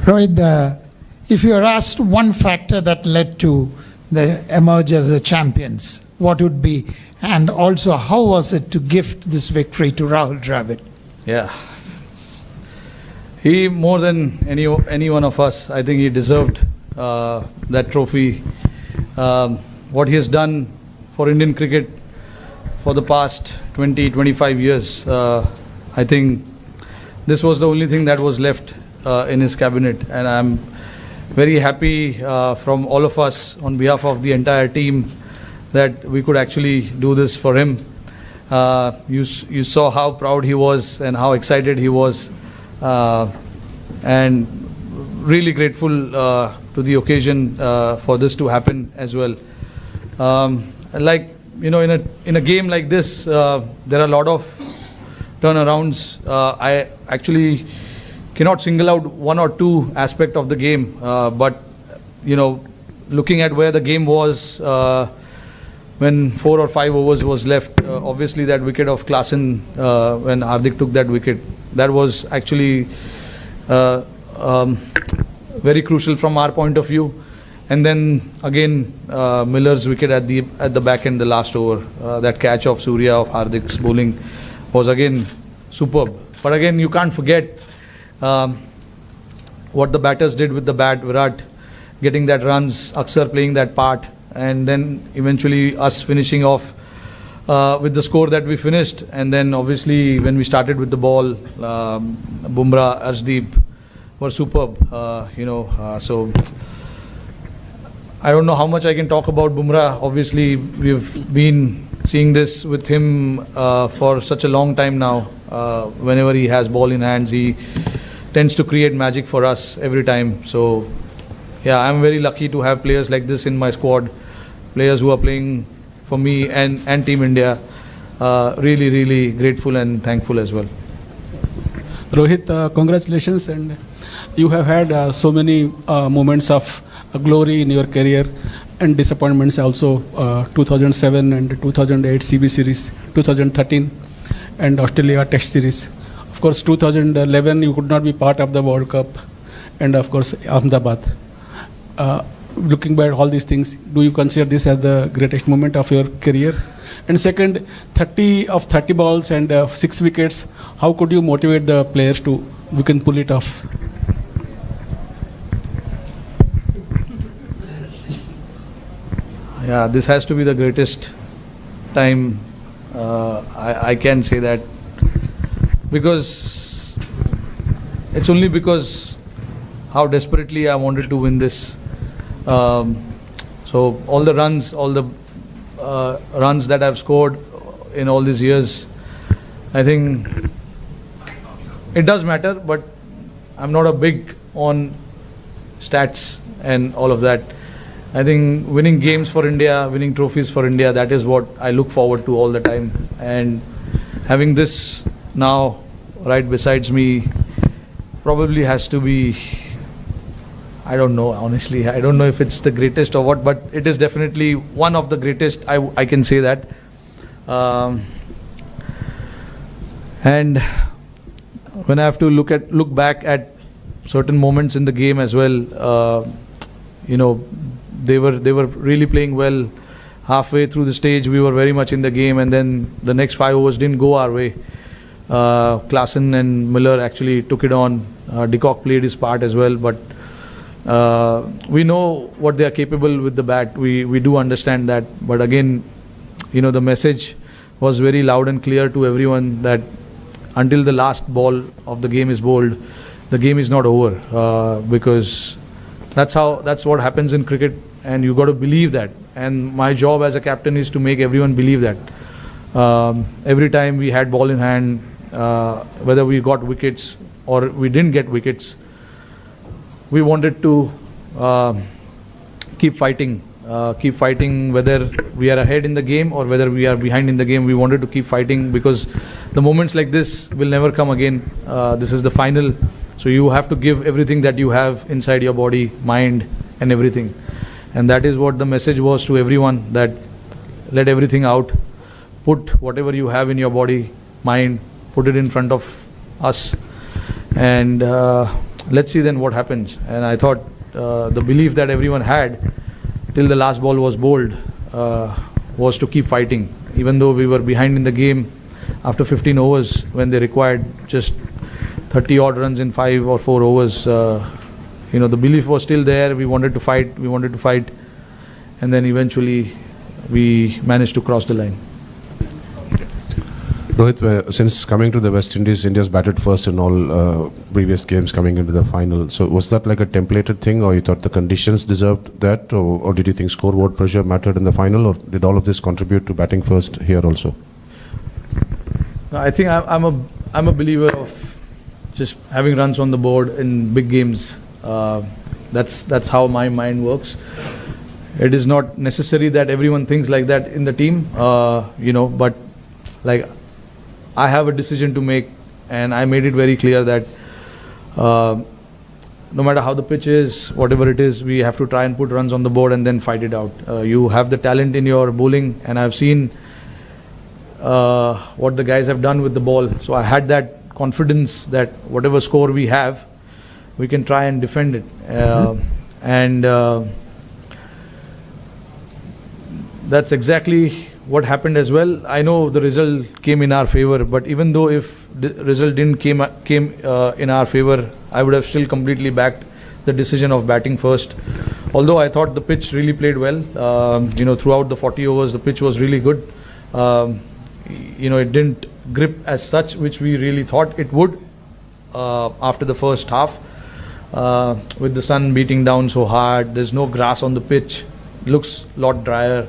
Rohit, if you are asked one factor that led to the emerge as the champions, what would be? And also, how was it to gift this victory to Rahul Dravid? Yeah. He, more than any one of us, I think he deserved that trophy. What he has done for Indian cricket for the past 20-25 years, I think this was the only thing that was left in his cabinet, and I'm very happy from all of us on behalf of the entire team that we could actually do this for him. You saw how proud he was and how excited he was, and really grateful to the occasion for this to happen as well. Like, you know, in a game like this, there are a lot of turnarounds. I actually cannot single out one or two aspects of the game, but you know, looking at where the game was when 4 or 5 overs was left, obviously that wicket of Klaasen, when Hardik took that wicket, that was actually very crucial from our point of view. And then again, Miller's wicket at the back end, the last over, that catch of Surya, of Hardik's bowling was again superb. But again, you can't forget what the batters did with the bat. Virat getting that runs, Akshar playing that part, and then eventually us finishing off with the score that we finished. And then obviously when we started with the ball, Bumrah, Arshdeep were superb. So I don't know how much I can talk about Bumrah. Obviously we've been seeing this with him for such a long time now. Whenever he has ball in hands, he tends to create magic for us every time. So yeah, I'm very lucky to have players like this in my squad, players who are playing for me and Team India. Really, really grateful and thankful as well. Rohit, congratulations, and you have had so many moments of glory in your career and disappointments also. 2007 and 2008 CB series, 2013 and Australia Test series. Of course, 2011 you could not be part of the World Cup, and of course Ahmedabad. Looking back at all these things, do you consider this as the greatest moment of your career? And second, 30 balls and 6 wickets, how could you motivate the players to, we can pull it off? Yeah, this has to be the greatest time. I can say that, because it's only because how desperately I wanted to win this. So all the runs that I've scored in all these years, I think it does matter, but I'm not a big on stats and all of that. I think winning games for India, winning trophies for India, that is what I look forward to all the time. And having this now right besides me probably has to be, I don't know, honestly, I don't know if it's the greatest or what, but it is definitely one of the greatest, I can say that. And when I have to look back at certain moments in the game as well, you know, they were really playing well. Halfway through the stage, we were very much in the game, and then the next 5 overs didn't go our way. Klaasen and Miller actually took it on. De Kock played his part as well, but we know what they are capable with the bat. We do understand that, but again, you know, the message was very loud and clear to everyone that until the last ball of the game is bowled, the game is not over, because that's what happens in cricket, and you got to believe that. And my job as a captain is to make everyone believe that. Every time we had ball in hand, whether we got wickets or we didn't get wickets, we wanted to keep fighting, whether we are ahead in the game or whether we are behind in the game. We wanted to keep fighting, because the moments like this will never come again. This is the final, so you have to give everything that you have inside your body, mind and everything. And that is what the message was to everyone, that let everything out, put whatever you have in your body, mind, put it in front of us, and let's see then what happens. And I thought the belief that everyone had till the last ball was bowled was to keep fighting, even though we were behind in the game after 15 overs when they required just 30 odd runs in 5 or 4 overs. The belief was still there. We wanted to fight, and then eventually we managed to cross the line. Rohit, since coming to the West Indies, India's batted first in all previous games coming into the final. So was that like a templated thing, or you thought the conditions deserved that, or did you think scoreboard pressure mattered in the final, or did all of this contribute to batting first here also? I think I'm a believer of just having runs on the board in big games. That's how my mind works. It is not necessary that everyone thinks like that in the team, but like I have a decision to make, and I made it very clear that no matter how the pitch is, whatever it is, we have to try and put runs on the board and then fight it out. You have the talent in your bowling, and I've seen what the guys have done with the ball. So I had that confidence that whatever score we have, we can try and defend it. And that's exactly what happened as well. I know the result came in our favor, but even though if the result didn't came in our favor, I would have still completely backed the decision of batting first. Although I thought the pitch really played well, throughout the 40 overs, the pitch was really good. It didn't grip as such, which we really thought it would after the first half. With the sun beating down so hard, there's no grass on the pitch, it looks a lot drier.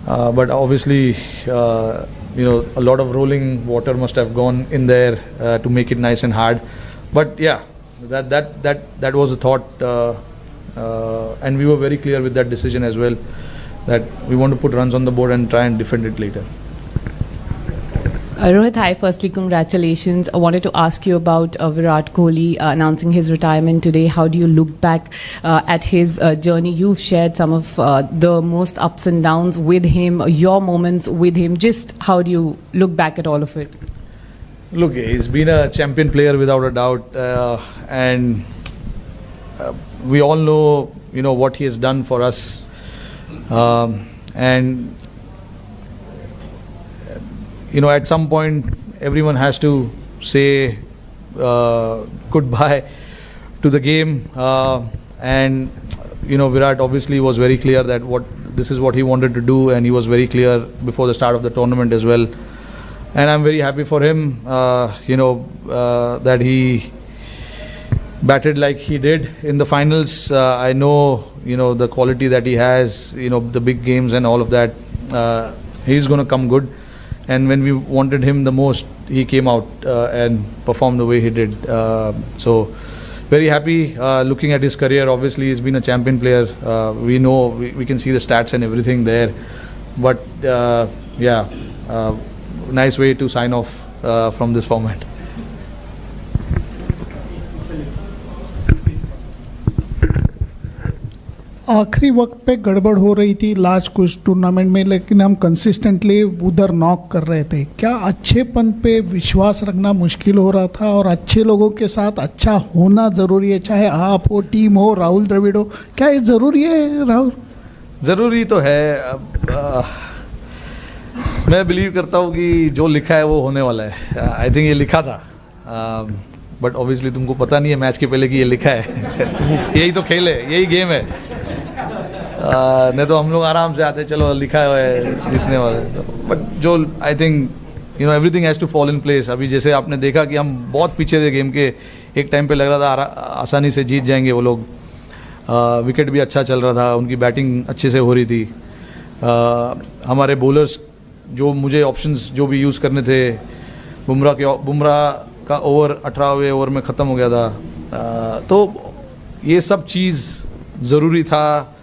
But obviously, a lot of rolling water must have gone in there to make it nice and hard. But yeah, that was a thought, and we were very clear with that decision as well, that we want to put runs on the board and try and defend it later. Rohit, hi. Firstly, congratulations. I wanted to ask you about Virat Kohli announcing his retirement today. How do you look back at his journey? You've shared some of the most ups and downs with him, your moments with him. Just how do you look back at all of it? Look, he's been a champion player without a doubt, and we all know, what he has done for us, and at some point everyone has to say goodbye to the game, and Virat obviously was very clear that this is what he wanted to do, and he was very clear before the start of the tournament as well. And I'm very happy for him, that he batted like he did in the finals. I know, the quality that he has, the big games and all of that. He's going to come good. And when we wanted him the most, he came out and performed the way he did. So, very happy looking at his career. Obviously, he's been a champion player. We know, we can see the stats and everything there. But, nice way to sign off from this format. आखिरी वक्त पे गड़बड़ हो रही थी last कुछ tournament में, लेकिन हम कंसिस्टेंटली उधर नॉक कर रहे थे. क्या अच्छेपन पे विश्वास रखना मुश्किल हो रहा था, और अच्छे लोगों के साथ अच्छा होना ज़रूरी है, चाहे आप हो, टीम हो, राहुल द्रविड़ हो? क्या ये ज़रूरी है राहुल? ज़रूरी तो है. मैं बिलीव करता हूँ कि जो लिखा है वो होने वाला है. आई थिंक ये लिखा था, बट ऑब्वियसली तुमको पता नहीं है मैच के पहले कि ये लिखा है. यही तो खेल है, यही गेम है. नहीं तो हम लोग आराम से आते, चलो लिखा है जीतने वाले. बट जो I think everything has to fall in place. अभी जैसे आपने देखा कि हम बहुत पीछे थे गेम के, एक टाइम पे लग रहा था आसानी से जीत जाएंगे वो लोग. विकेट भी अच्छा चल रहा था, उनकी बैटिंग अच्छे से हो रही थी. हमारे बॉलर्स जो मुझे ऑप्शंस जो भी यूज़ करने थे, बुमराह का ओवर 18वें ओवर में ख़त्म हो गया था. तो ये सब चीज़ ज़रूरी था,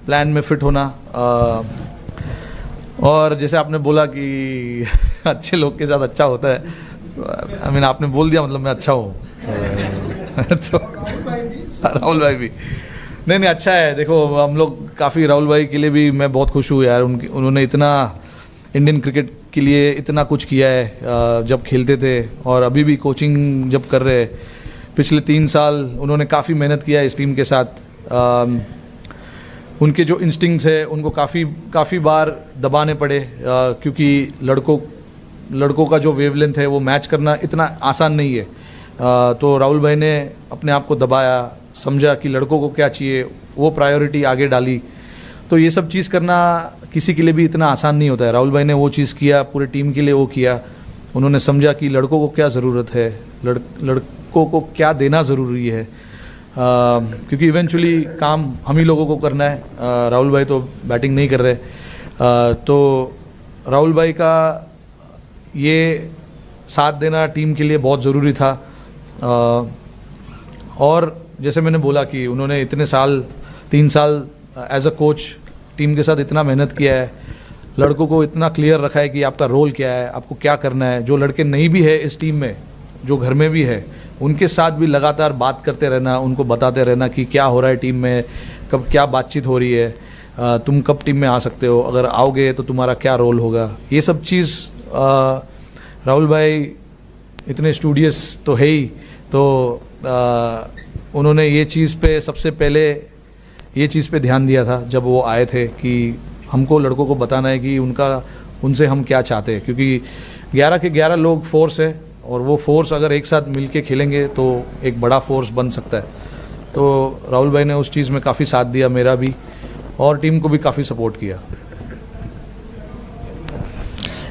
प्लान में फिट होना. और जैसे आपने बोला कि अच्छे लोग के साथ अच्छा होता है, आई मीन आपने बोल दिया, मतलब मैं अच्छा हूँ. तो राहुल भाई भी नहीं अच्छा है. देखो हम लोग काफ़ी, राहुल भाई के लिए भी मैं बहुत खुश हूँ यार. उन्होंने इतना इंडियन क्रिकेट के लिए इतना कुछ किया है जब खेलते थे, और अभी भी कोचिंग जब कर रहे हैं. पिछले 3 साल उन्होंने काफ़ी मेहनत किया इस टीम के साथ। उनके जो इंस्टिंक्ट्स है उनको काफ़ी बार दबाने पड़े, क्योंकि लड़कों का जो वेवलेंथ है वो मैच करना इतना आसान नहीं है। तो राहुल भाई ने अपने आप को दबाया, समझा कि लड़कों को क्या चाहिए, वो प्रायोरिटी आगे डाली। तो ये सब चीज़ करना किसी के लिए भी इतना आसान नहीं होता है। राहुल भाई ने वो चीज़ किया, पूरे टीम के लिए वो किया। उन्होंने समझा कि लड़कों को क्या ज़रूरत है, लड़कों को क्या देना ज़रूरी है, क्योंकि इवेंचुअली काम हम ही लोगों को करना है। राहुल भाई तो बैटिंग नहीं कर रहे, तो राहुल भाई का ये साथ देना टीम के लिए बहुत ज़रूरी था। और जैसे मैंने बोला कि उन्होंने इतने साल 3 साल एज अ कोच टीम के साथ इतना मेहनत किया है, लड़कों को इतना क्लियर रखा है कि आपका रोल क्या है, आपको क्या करना है। जो लड़के नहीं भी है इस टीम में, जो घर में भी है, उनके साथ भी लगातार बात करते रहना, उनको बताते रहना कि क्या हो रहा है टीम में, कब क्या बातचीत हो रही है, तुम कब टीम में आ सकते हो, अगर आओगे तो तुम्हारा क्या रोल होगा। ये सब चीज़ राहुल भाई इतने स्टूडियस तो है ही, तो उन्होंने ये चीज़ पे सबसे पहले ये चीज़ पे ध्यान दिया था जब वो आए थे, कि हमको लड़कों को बताना है कि उनसे हम क्या चाहते हैं, क्योंकि 11 के 11 लोग फोर्स है, और वो फोर्स अगर एक साथ मिल के खेलेंगे तो एक बड़ा फोर्स बन सकता है। तो राहुल भाई ने उस चीज़ में काफ़ी साथ दिया, मेरा भी, और टीम को भी काफ़ी सपोर्ट किया।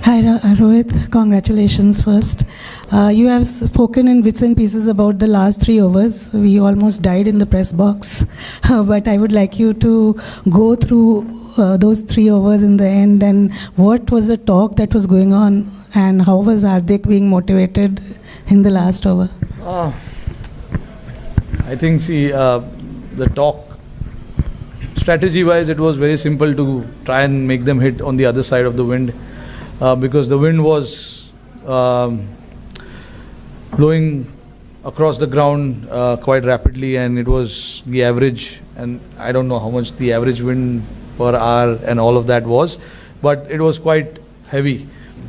Hi Rohit, congratulations first. You have spoken in bits and pieces about the last 3 overs. We almost died in the press box, but I would like you to go through those 3 overs in the end, and what was the talk that was going on, and how was Hardik being motivated in the last over? I think, the talk, strategy-wise, it was very simple to try and make them hit on the other side of the wind. Because the wind was blowing across the ground quite rapidly, and it was the average, and I don't know how much the average wind per hour and all of that was, but it was quite heavy.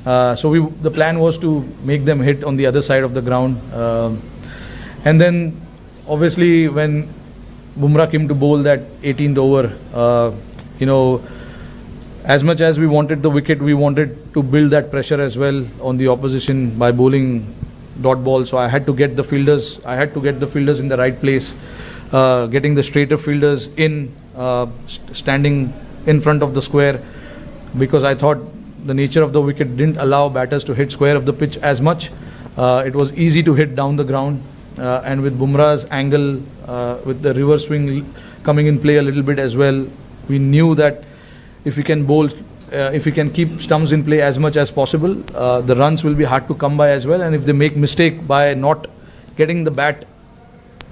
So the plan was to make them hit on the other side of the ground, and then obviously when Bumrah came to bowl that 18th over, as much as we wanted the wicket, we wanted to build that pressure as well on the opposition by bowling dot ball. So I had to get the fielders in the right place, getting the straighter fielders in, standing in front of the square, because I thought the nature of the wicket didn't allow batters to hit square of the pitch as much. It was easy to hit down the ground, and with Bumrah's angle, with the reverse swing coming in play a little bit as well, we knew that if we can bowl, if we can keep stumps in play as much as possible, the runs will be hard to come by as well. And if they make mistake by not getting the bat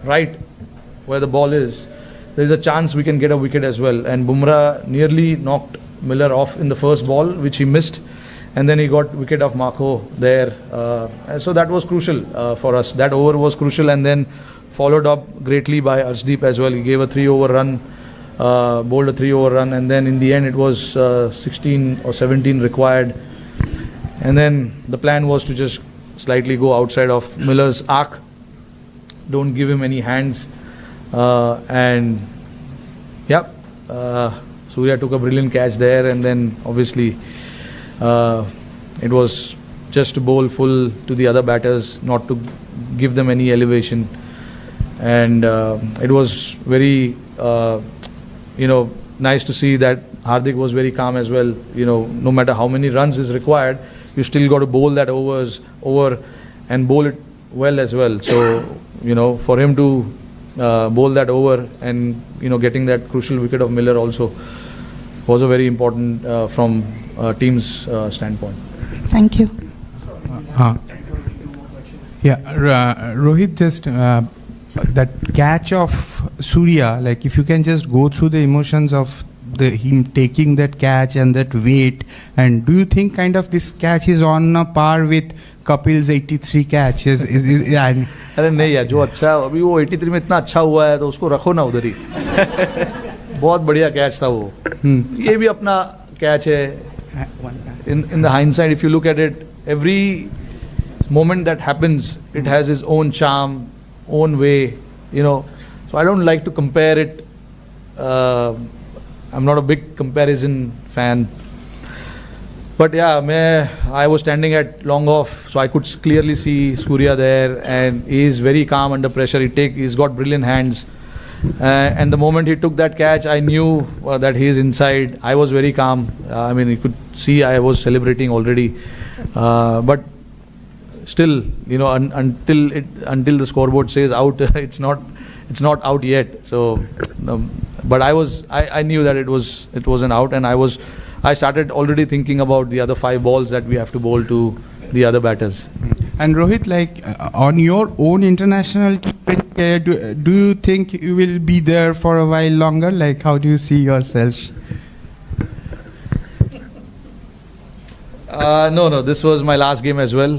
right where the ball is, there is a chance we can get a wicket as well. And Bumrah nearly knocked Miller off in the first ball, which he missed, and then he got wicket of Marco there. So that was crucial for us. That over was crucial, and then followed up greatly by Arshdeep as well. He gave a 3-over run. Bowled a 3-over run, and then in the end it was 16 or 17 required, and then the plan was to just slightly go outside of Miller's arc, don't give him any hands, and Surya took a brilliant catch there, and then obviously it was just to bowl full to the other batters, not to give them any elevation, and it was very nice to see that Hardik was very calm as well. No matter how many runs is required, you still got to bowl that over and bowl it well as well. So, for him to bowl that over and, getting that crucial wicket of Miller also was a very important from team's standpoint. Thank you. Rohit, just that catch of Surya, like if you can just go through the emotions of him taking that catch and that weight, and do you think kind of this catch is on a par with Kapil's 83 catches? अरे नहीं यार, जो अच्छा अभी वो 83 में इतना अच्छा हुआ है तो उसको रखो ना उधर ही। बहुत बढ़िया कैच था वो। ये भी अपना कैच है। In the hindsight, if you look at it, every moment that happens, it has its own charm. own way, you know. So I don't like to compare it. I'm not a big comparison fan. But yeah, I was standing at long off, so I could clearly see Surya there, and he is very calm under pressure. He's got brilliant hands. And the moment he took that catch, I knew that he is inside. I was very calm. I mean, you could see I was celebrating already. But still, you know, until the scoreboard says out, it's not out yet. So, but I knew that it was an out, and I started already thinking about the other 5 balls that we have to bowl to the other batters. And Rohit, like on your own international career, do you think you will be there for a while longer? Like, how do you see yourself? No, this was my last game as well.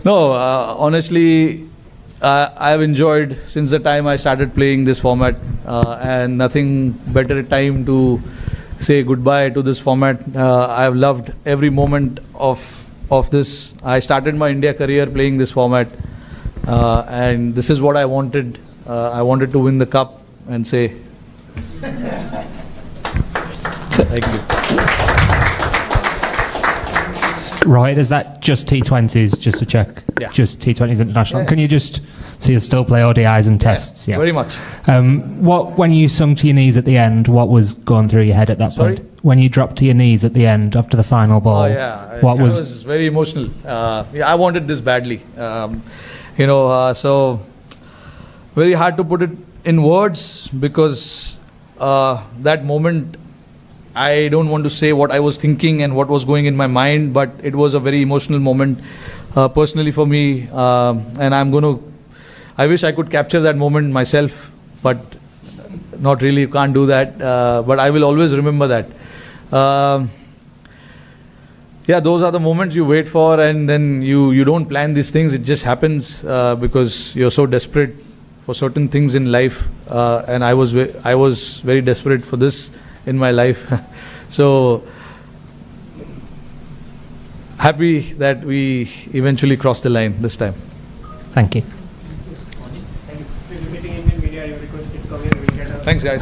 Honestly, I've enjoyed since the time I started playing this format, and nothing better time to say goodbye to this format. I've loved every moment of this. I started my India career playing this format, and this is what I wanted. I wanted to win the cup and say thank you. Right, is that just T20s, just to check? Yeah. Just T20s international. Yeah. Can you just, so you still play ODIs and tests? Yeah. Very much. When you sunk to your knees at the end, what was going through your head at that Sorry? point? When you dropped to your knees at the end after the final ball, what I was... was very emotional. I wanted this badly. So very hard to put it in words, because that moment, I don't want to say what I was thinking and what was going in my mind, but it was a very emotional moment personally for me, and I wish I could capture that moment myself, but not really, can't do that, but I will always remember that. Those are the moments you wait for, and then you don't plan these things, it just happens because you're so desperate for certain things in life, and I was very desperate for this in my life. So happy that we eventually crossed the line this time. Thank you. Thanks guys.